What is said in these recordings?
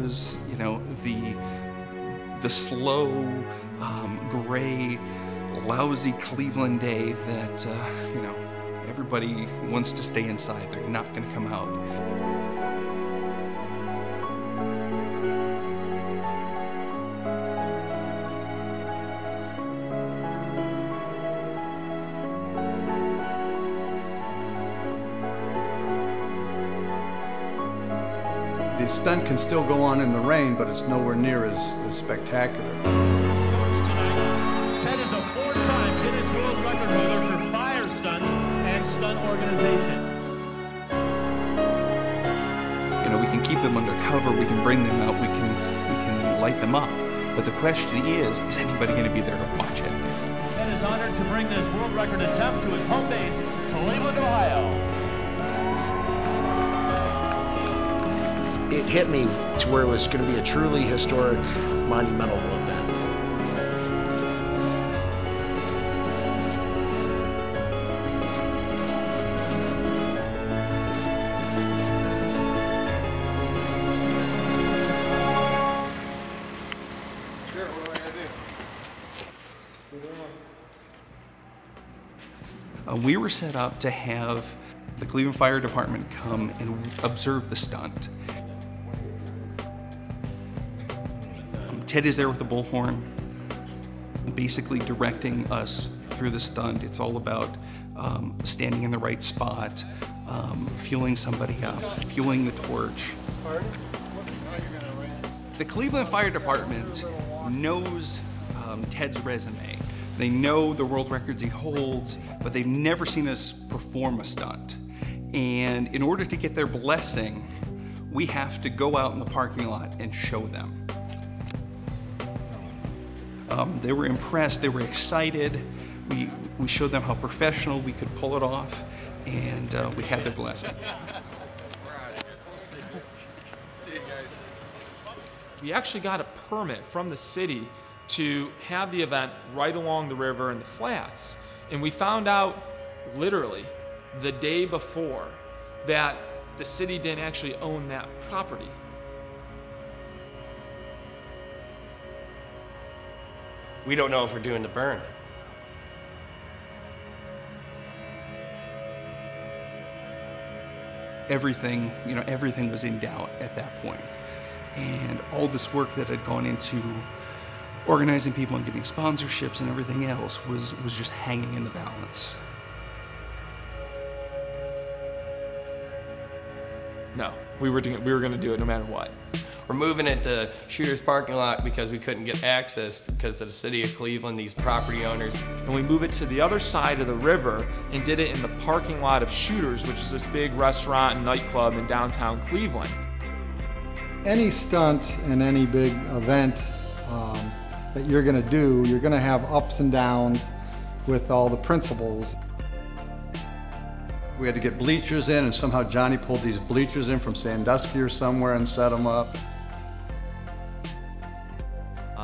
was, you know, the slow, gray, lousy Cleveland day that, you know, everybody wants to stay inside. They're not going to come out. The stunt can still go on in the rain, but it's nowhere near as spectacular. Ted is a 4-time Guinness World Record holder for fire stunts and stunt organization. You know, we can keep them under cover, we can bring them out, we can light them up. But the question is anybody going to be there to watch it? Ted is honored to bring this world record attempt to his home base, Cleveland, Ohio. It hit me to where it was going to be a truly historic, monumental event. Sure, what do I gotta do? We were set up to have the Cleveland Fire Department come and observe the stunt. Ted is there with the bullhorn, basically directing us through the stunt. It's all about standing in the right spot, fueling somebody up, fueling the torch. The Cleveland Fire Department knows Ted's resume. They know the world records he holds, but they've never seen us perform a stunt. And in order to get their blessing, we have to go out in the parking lot and show them. They were impressed, they were excited. We showed them how professional we could pull it off, and we had their blessing. We actually got a permit from the city to have the event right along the river and the flats. And we found out literally the day before that the city didn't actually own that property. We don't know if we're doing the burn. Everything, you know, everything was in doubt at that point. And all this work that had gone into organizing people and getting sponsorships and everything else was just hanging in the balance. No, we were going to do it no matter what. We're moving it to Shooter's parking lot because we couldn't get access because of the city of Cleveland, these property owners. And we moved it to the other side of the river and did it in the parking lot of Shooters, which is this big restaurant and nightclub in downtown Cleveland. Any stunt and any big event that you're going to do, you're going to have ups and downs with all the principals. We had to get bleachers in, and somehow Johnny pulled these bleachers in from Sandusky or somewhere and set them up.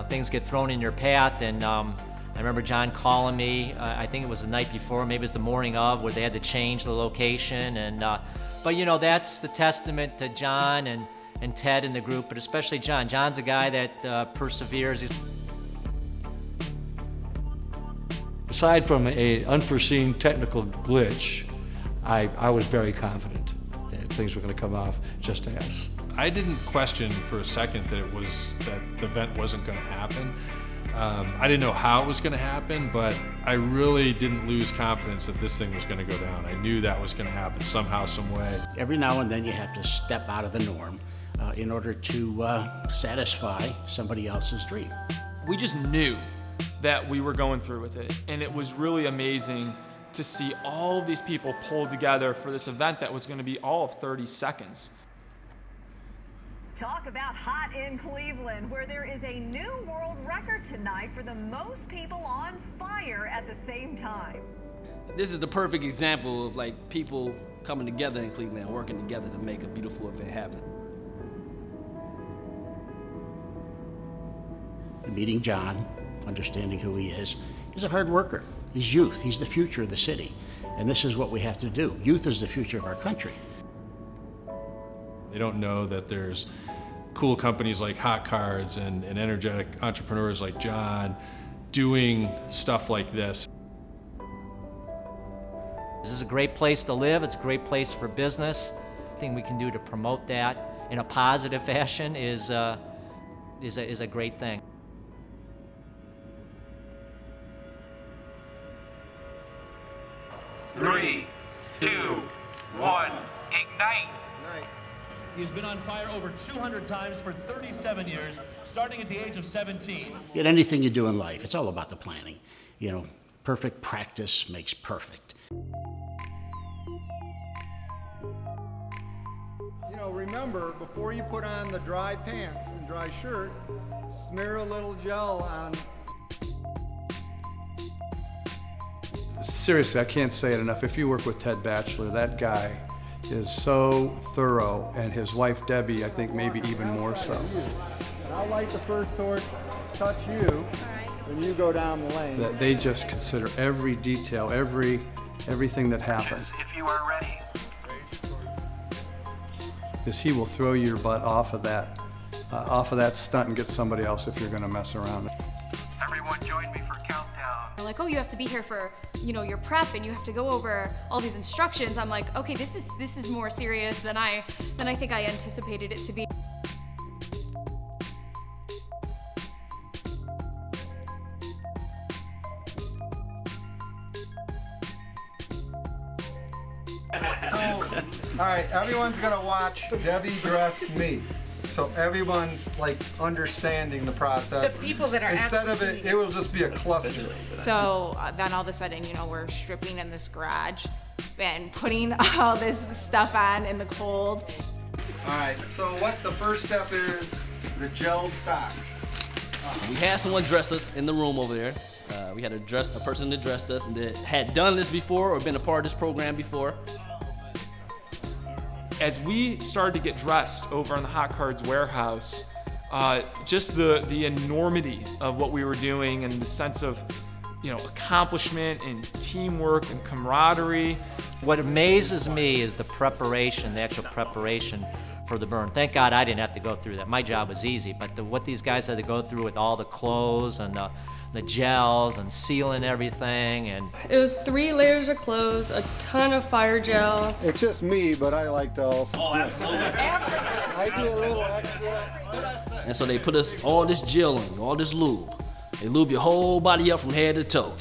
Things get thrown in your path, and I remember John calling me, I think it was the night before, maybe it was the morning of, where they had to change the location. And but you know, that's the testament to John and Ted and the group, but especially John. John's a guy that perseveres. Aside from an unforeseen technical glitch, I was very confident that things were going to come off just as. I didn't question for a second that the event wasn't going to happen. I didn't know how it was going to happen, but I really didn't lose confidence that this thing was going to go down. I knew that was going to happen somehow, some way. Every now and then you have to step out of the norm in order to satisfy somebody else's dream. We just knew that we were going through with it, and it was really amazing to see all of these people pulled together for this event that was going to be all of 30 seconds. Talk about hot in Cleveland, where there is a new world record tonight for the most people on fire at the same time. This is the perfect example of like people coming together in Cleveland and working together to make a beautiful event happen. Meeting John, understanding who he is, he's a hard worker. He's youth, he's the future of the city. And this is what we have to do. Youth is the future of our country. They don't know that there's cool companies like Hotcards and energetic entrepreneurs like John doing stuff like this. This is a great place to live. It's a great place for business. Anything we can do to promote that in a positive fashion is a great thing. Three, two, one, ignite! He's been on fire over 200 times for 37 years, starting at the age of 17. In anything you do in life, it's all about the planning. You know, perfect practice makes perfect. You know, remember, before you put on the dry pants and dry shirt, smear a little gel on. Seriously, I can't say it enough. If you work with Ted Batchelor, that guy is so thorough, and his wife Debbie, I think maybe even more so. And I'll light the first torch, touch you, and you go down the lane. That they just consider every detail, everything that happened. If you are ready. Because he will throw your butt off of that stunt and get somebody else if you're going to mess around. Everyone join me for countdown. They're like, oh, you have to be here for, you know, your prep, and you have to go over all these instructions. I'm like, okay, this is more serious than I think I anticipated it to be. All right, everyone's gonna watch Debbie dress me. So everyone's like understanding the process. The people that are instead of it will just be a cluster. So then all of a sudden, you know, we're stripping in this garage and putting all this stuff on in the cold. All right, so what the first step is, the gelled socks. We had someone dress us in the room over there. We had a person that dressed us and that had done this before or been a part of this program before. As we started to get dressed over in the Hotcards warehouse, just the enormity of what we were doing and the sense of, you know, accomplishment and teamwork and camaraderie. What amazes me is the preparation, the actual preparation for the burn. Thank God I didn't have to go through that. My job was easy, but what these guys had to go through with all the clothes and the gels and sealing everything, and it was 3 layers of clothes, a ton of fire gel. It's just me, but I like to also. Oh, absolutely. I do a little extra. And so they put us all this gel on you, all this lube. They lube your whole body up from head to toe.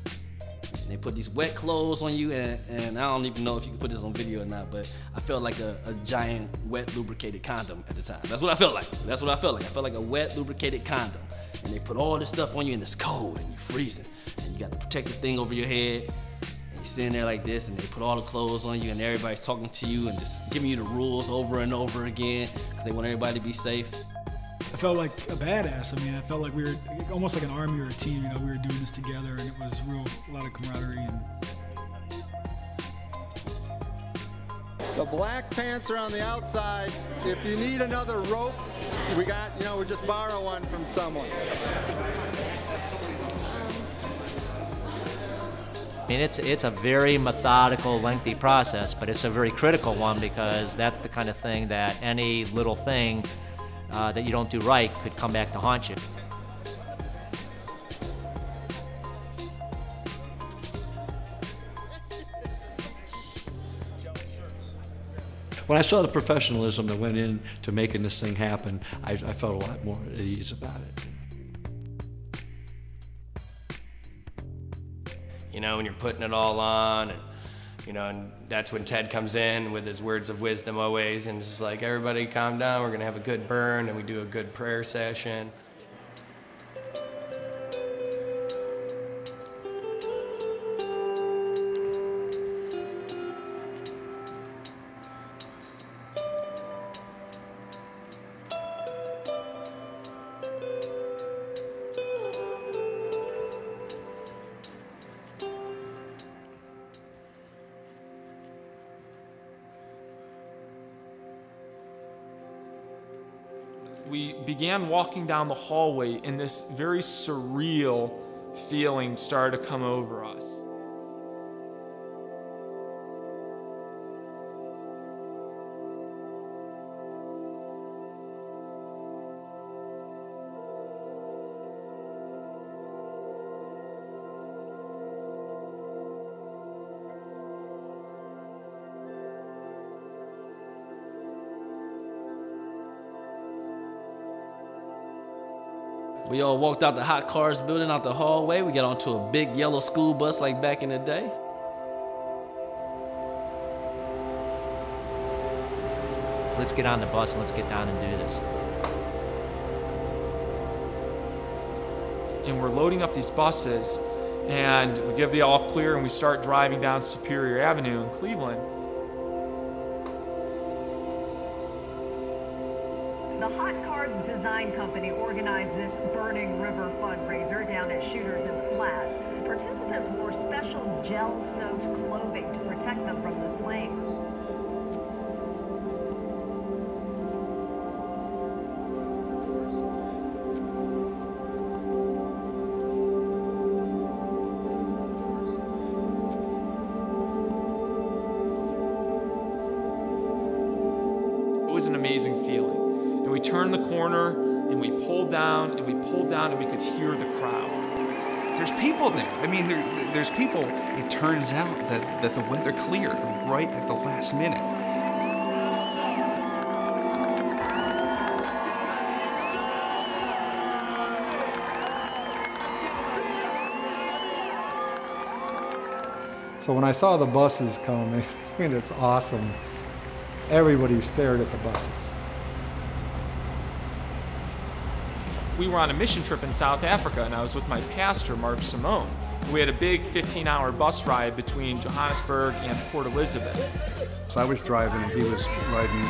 And they put these wet clothes on you, and I don't even know if you can put this on video or not, but I felt like a giant wet lubricated condom at the time. That's what I felt like. That's what I felt like. I felt like a wet lubricated condom. And they put all this stuff on you and it's cold and you're freezing. And you got the protective thing over your head. And you're sitting there like this and they put all the clothes on you and everybody's talking to you and just giving you the rules over and over again because they want everybody to be safe. I felt like a badass. I mean, I felt like we were almost like an army or a team. You know, we were doing this together and it was a lot of camaraderie. And the black pants are on the outside. If you need another rope, we just borrow one from someone. I mean, it's a very methodical, lengthy process, but it's a very critical one because that's the kind of thing that any little thing that you don't do right could come back to haunt you. When I saw the professionalism that went into making this thing happen, I felt a lot more at ease about it. You know, when you're putting it all on, and you know, and that's when Ted comes in with his words of wisdom always, and it's just like, everybody calm down, we're gonna have a good burn, and we do a good prayer session. We began walking down the hallway and this very surreal feeling started to come over us. We all walked out the Hotcards building, out the hallway. We got onto a big yellow school bus like back in the day. Let's get on the bus and let's get down and do this. And we're loading up these buses, and we give the all clear, and we start driving down Superior Avenue in Cleveland. The Hotcards Design Company organized this Burning River fundraiser down at Shooters in the Flats. Participants wore special gel-soaked clothing to protect them from the flames. It was an amazing feeling. And we turned the corner, and we pulled down, and we pulled down, and we could hear the crowd. There's people there. I mean, there's people. It turns out that the weather cleared right at the last minute. So when I saw the buses coming, I mean, it's awesome. Everybody stared at the buses. We were on a mission trip in South Africa, and I was with my pastor, Mark SIMONE. We had a big 15-hour bus ride between Johannesburg and Port Elizabeth. So I was driving, and he was riding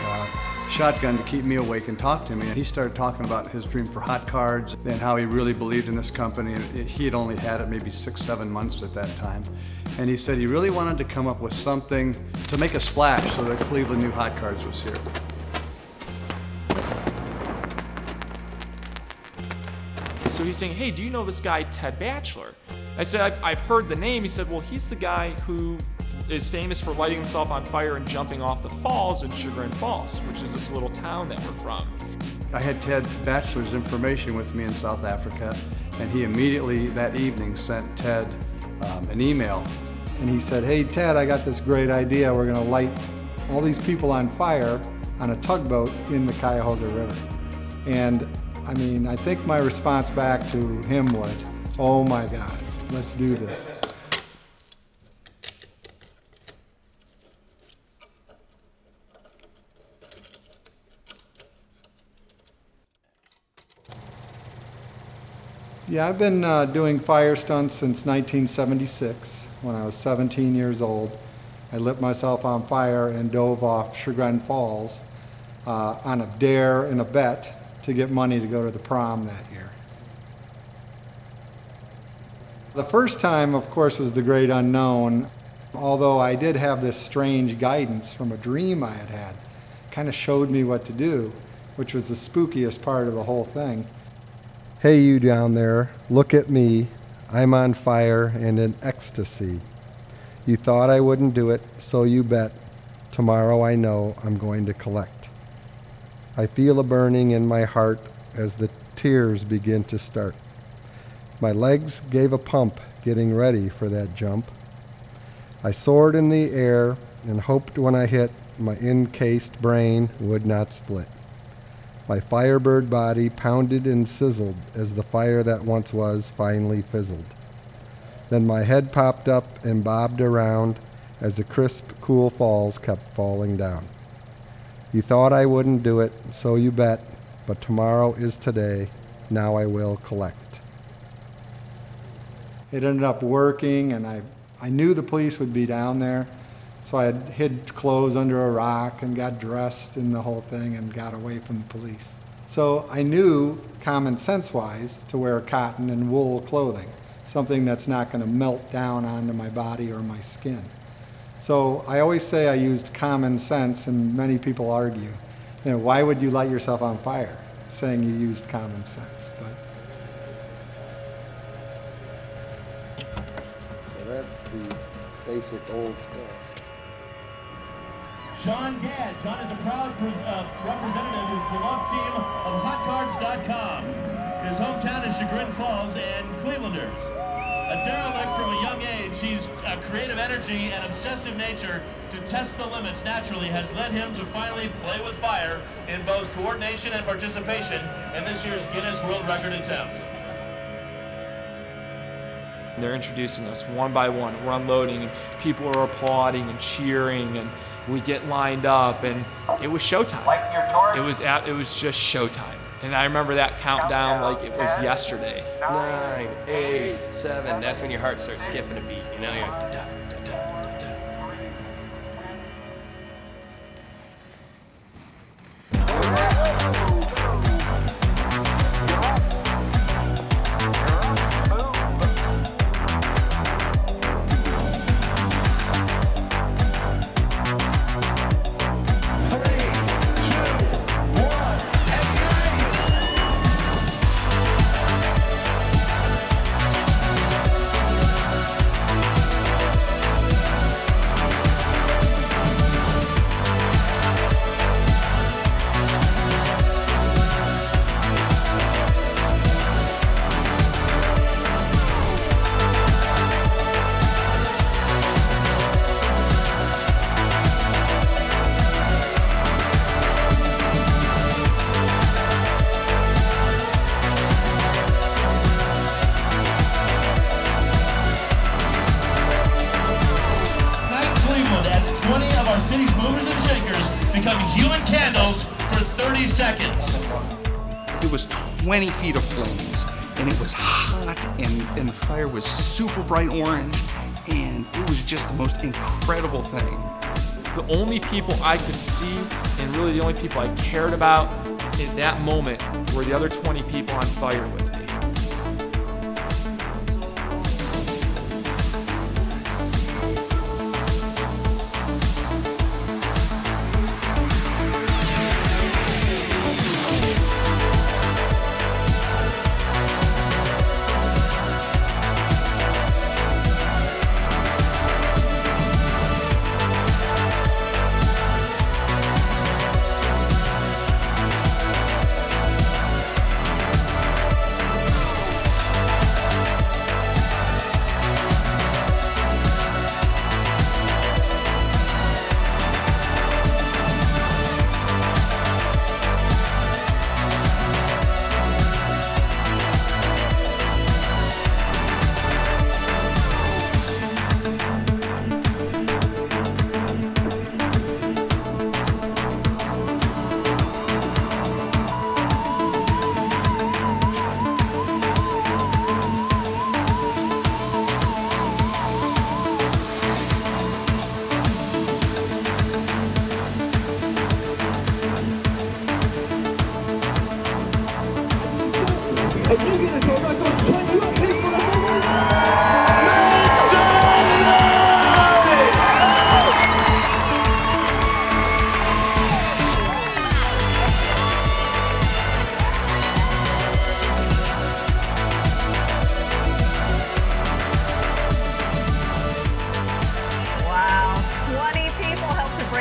shotgun to keep me awake and talk to me. And he started talking about his dream for Hotcards and how he really believed in this company. And he had only had it maybe 6-7 months at that time. And he said he really wanted to come up with something to make a splash so that Cleveland knew Hotcards was here. So he's saying, hey, do you know this guy, Ted Batchelor? I said, I've heard the name. He said, well, he's the guy who is famous for lighting himself on fire and jumping off the falls in Chagrin Falls, which is this little town that we're from. I had Ted Batchelor's information with me in South Africa, and he immediately that evening sent Ted an email. And he said, hey Ted, I got this great idea. We're gonna light all these people on fire on a tugboat in the Cuyahoga River. And I mean, I think my response back to him was, oh my God, let's do this. Yeah, I've been doing fire stunts since 1976. When I was 17 years old, I lit myself on fire and dove off Chagrin Falls on a dare and a bet to get money to go to the prom that year. The first time, of course, was the great unknown, although I did have this strange guidance from a dream I had had. Kind of showed me what to do, which was the spookiest part of the whole thing. Hey, you down there, look at me. I'm on fire and in ecstasy. You thought I wouldn't do it, so you bet. Tomorrow I know I'm going to collect. I feel a burning in my heart as the tears begin to start. My legs gave a pump getting ready for that jump. I soared in the air and hoped when I hit, my encased brain would not split. My firebird body pounded and sizzled as the fire that once was finally fizzled. Then my head popped up and bobbed around as the crisp, cool falls kept falling down. You thought I wouldn't do it, so you bet, but tomorrow is today. Now I will collect. It ended up working, and I knew the police would be down there, so I had hid clothes under a rock and got dressed in the whole thing and got away from the police. So I knew, common sense-wise, to wear cotton and wool clothing, something that's not going to melt down onto my body or my skin. So I always say I used common sense, and many people argue, you know, why would you light yourself on fire? Saying you used common sense. But so that's the basic old stuff. John Gadd. John is a proud representative of the love team of Hotcards.com. His hometown is Chagrin Falls and Clevelanders. A derelict from a young age, he's a creative energy and obsessive nature to test the limits naturally has led him to finally play with fire in both coordination and participation in this year's Guinness World Record attempt. They're introducing us one by one. We're unloading, and people are applauding and cheering, and we get lined up, and it was showtime. It was just showtime. And I remember that countdown like it was yesterday. 9, 8, 7. That's when your heart starts skipping a beat. You know, you're like, da-da, da-da, da-da. It was 20 feet of flames, and it was hot, and the fire was super bright orange, and it was just the most incredible thing. The only people I could see, and really the only people I cared about in that moment, were the other 20 people on fire with me.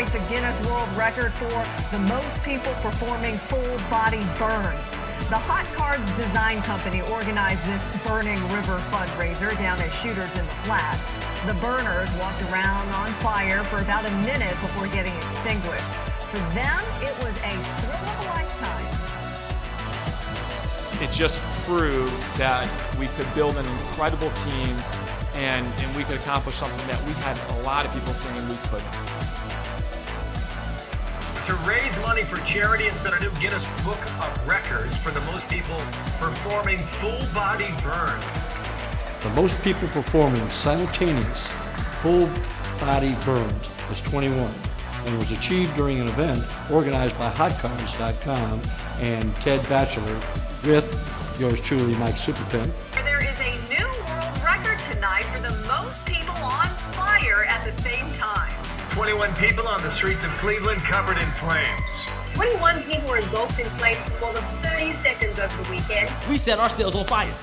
The Guinness World Record for the most people performing full-body burns. The Hotcards Design Company organized this Burning River fundraiser down at Shooters in the Flats. The burners walked around on fire for about a minute before getting extinguished. For them, it was a thrill of a lifetime. It just proved that we could build an incredible team and we could accomplish something that we had a lot of people saying we couldn't. To raise money for charity and set a new Guinness Book of Records for the most people performing full-body burn. The most people performing simultaneous full-body burns was 21, and it was achieved during an event organized by Hotcards.com and Ted Batchelor with yours truly, Mike SUPERPIMP. There is a new world record tonight for the most people on fire at the same time. 21 people on the streets of Cleveland covered in flames. 21 people were engulfed in flames for more than 30 seconds over the weekend. We set ourselves on fire.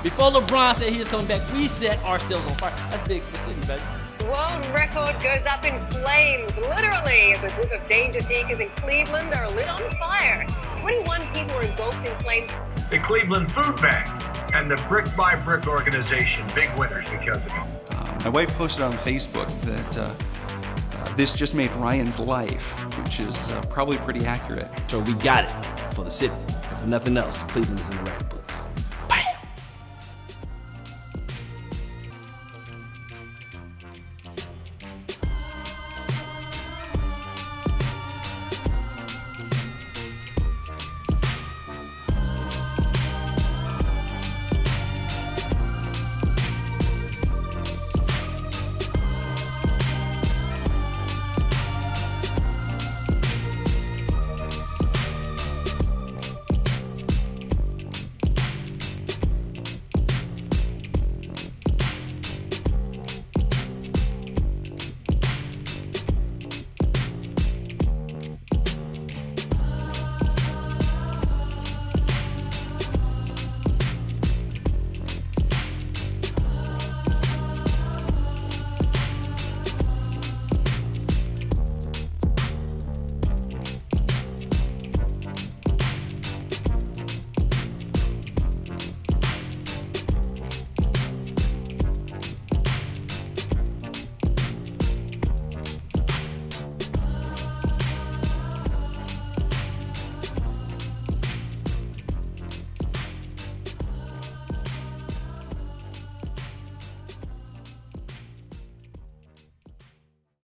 Before LeBron said he was coming back, we set ourselves on fire. That's big for the city, baby. The world record goes up in flames, literally, as a group of danger seekers in Cleveland are lit on fire. 21 people were engulfed in flames. The Cleveland Food Bank and the Brick by Brick organization, big winners because of it. My wife posted on Facebook that this just made Ryan's life, which is probably pretty accurate. So we got it for the city. And for nothing else, Cleveland is in the record books.